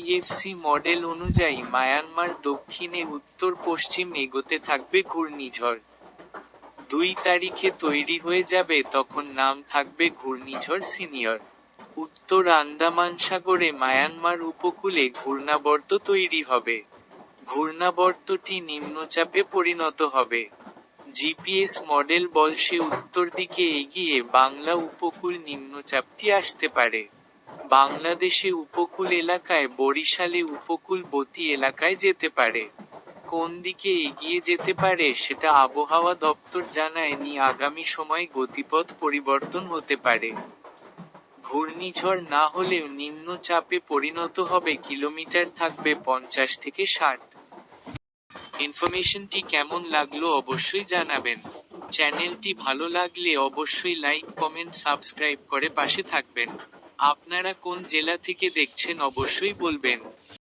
DFC model অনুযায়ী Myanmar দক্ষিণে উত্তর-পশ্চিম এগোতে থাকবে ঘূর্ণিঝড়। 2 তারিখে তৈরি হয়ে যাবে, তখন নাম থাকবে ঘূর্ণিঝড় সিনিয়র। উত্তর আন্দামান সাগরে মায়ানমার উপকূলে ঘূর্ণাবর্ত তৈরি হবে। ঘূর্ণাবর্তটি নিম্নচাপে পরিণত হবে। জিপিএস মডেল বলছে উত্তর দিকে এগিয়ে বাংলা উপকূল নিম্নচাপটি আসতে পারে। বাংলাদেশে উপকূল এলাকায় বরিশালে উপকূলবর্তী এলাকায় যেতে পারে। কোন দিকে এগিয়ে যেতে পারে সেটা আবহাওয়া দপ্তর জানায়নি। আগামী সময় গতিপথ পরিবর্তন হতে পারে। ঘূর্ণিঝড় না হলেও নিম্নচাপে পরিণত হবে, কিলোমিটার থাকবে 50 থেকে 60। ইনফরমেশনটি কেমন লাগলো অবশ্যই জানাবেন। চ্যানেলটি ভালো লাগলে অবশ্যই লাইক, কমেন্ট, সাবস্ক্রাইব করে পাশে থাকবেন। আপনারা কোন জেলা থেকে দেখছেন অবশ্যই বলবেন।